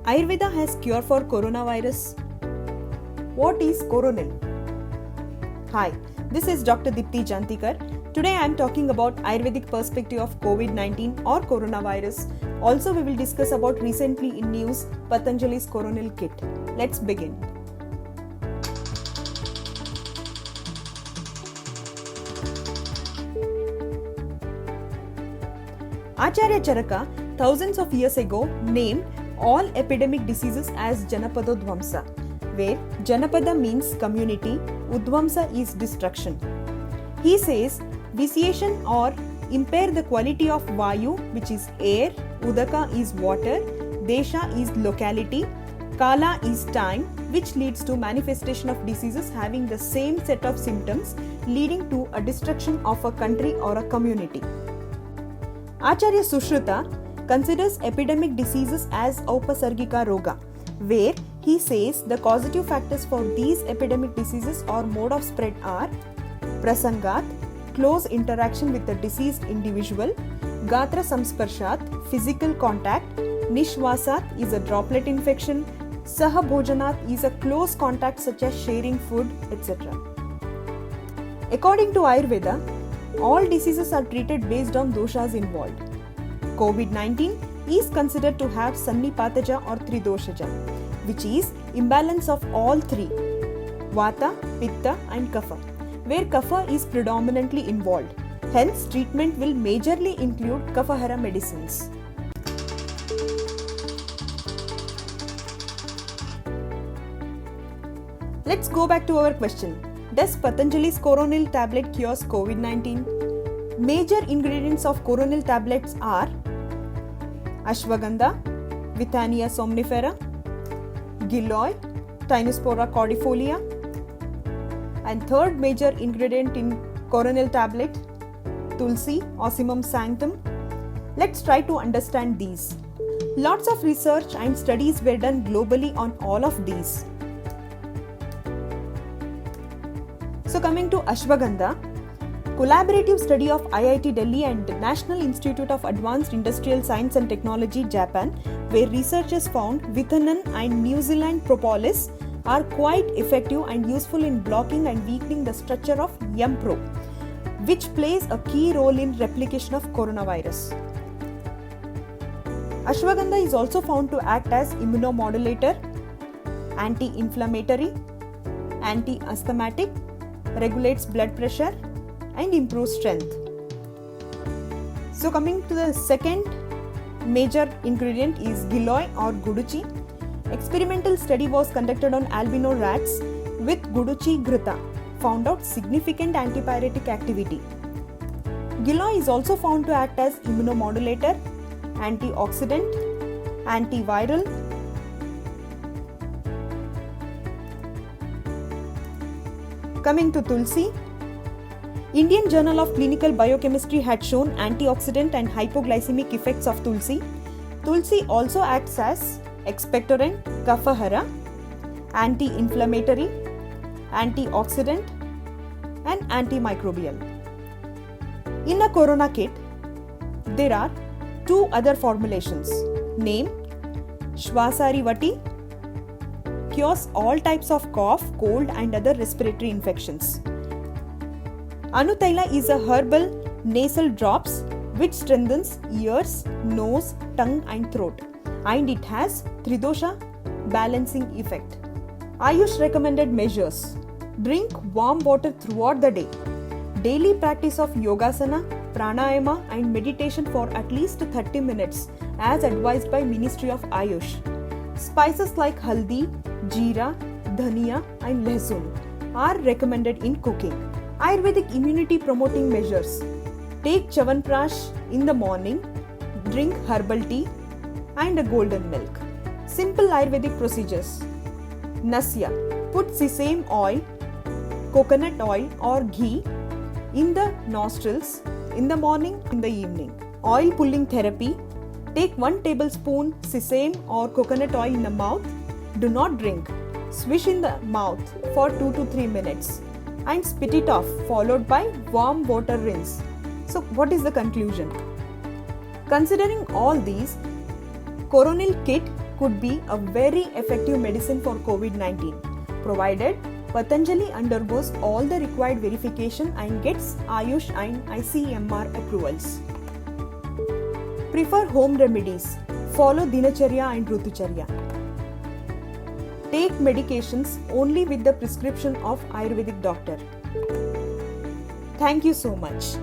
Ayurveda has cure for coronavirus. What is coronil? Hi, this is Dr. Dipti Jantikar. Today I am talking about Ayurvedic perspective of COVID-19 or coronavirus. Also we will discuss about recently in news Patanjali's coronil kit. Let's begin. Acharya Charaka thousands of years ago named all epidemic diseases as Janapadodvamsa, where Janapada means community, Udvamsa is destruction. He says vitiation or impair the quality of Vayu, which is air, Udaka is water, Desha is locality, Kala is time, which leads to manifestation of diseases having the same set of symptoms, leading to a destruction of a country or a community. Acharya Sushruta considers epidemic diseases as Aupasargika Roga, where he says the causative factors for these epidemic diseases or mode of spread are Prasangat, close interaction with the diseased individual, Gatra Samsparshat, physical contact, Nishwasat is a droplet infection, Sahabhojanat is a close contact such as sharing food, etc. According to Ayurveda, all diseases are treated based on doshas involved. COVID-19 is considered to have Sannipataja or Tridoshaja, which is imbalance of all three, Vata, Pitta and Kapha, where Kapha is predominantly involved. Hence, treatment will majorly include Kaphahara medicines. Let's go back to our question. Does Patanjali's coronil tablet cures COVID-19? Major ingredients of coronil tablets are Ashwagandha, Withania somnifera, Giloy, Tinospora cordifolia, and third major ingredient in coronil tablet, Tulsi, Ocimum sanctum. Let's try to understand these. Lots of research and studies were done globally on all of these. So coming to Ashwagandha, collaborative study of IIT Delhi and National Institute of Advanced Industrial Science and Technology, Japan, where researchers found Vithanan and New Zealand propolis are quite effective and useful in blocking and weakening the structure of YMPRO, which plays a key role in replication of coronavirus. Ashwagandha is also found to act as immunomodulator, anti-inflammatory, anti-asthmatic, regulates blood pressure and improves strength. So coming to the second major ingredient is Giloy or Guduchi. Experimental study was conducted on albino rats with Guduchi Grita, found out significant antipyretic activity. Giloy is also found to act as immunomodulator, antioxidant, antiviral, Coming to Tulsi, Indian Journal of Clinical Biochemistry had shown antioxidant and hypoglycemic effects of Tulsi. Tulsi also acts as expectorant, Kaphahara, anti-inflammatory, antioxidant and antimicrobial. In a Corona kit, there are two other formulations. Name Shvasari Vati, cures all types of cough, cold and other respiratory infections. Anutaila is a herbal nasal drops which strengthens ears, nose, tongue and throat, and it has Tridosha balancing effect. Ayush recommended measures: drink warm water throughout the day, daily practice of yogasana, pranayama and meditation for at least 30 minutes as advised by Ministry of Ayush. Spices like haldi, jeera, dhania and lehsun are recommended in cooking. Ayurvedic immunity promoting measures: take Chavanprash in the morning, drink herbal tea and a golden milk. Simple Ayurvedic procedures: Nasya, put sesame oil, coconut oil or ghee in the nostrils in the morning, in the evening. Oil pulling therapy: take 1 tablespoon sesame or coconut oil in the mouth. Do not drink. Swish in the mouth for 2 to 3 minutes and spit it off, followed by warm water rinse. So what is the conclusion? Considering all these, Coronil kit could be a very effective medicine for COVID-19, provided Patanjali undergoes all the required verification and gets Ayush and ICMR approvals. Prefer home remedies. Follow Dinacharya and Rutucharya. Take medications only with the prescription of Ayurvedic doctor. Thank you so much.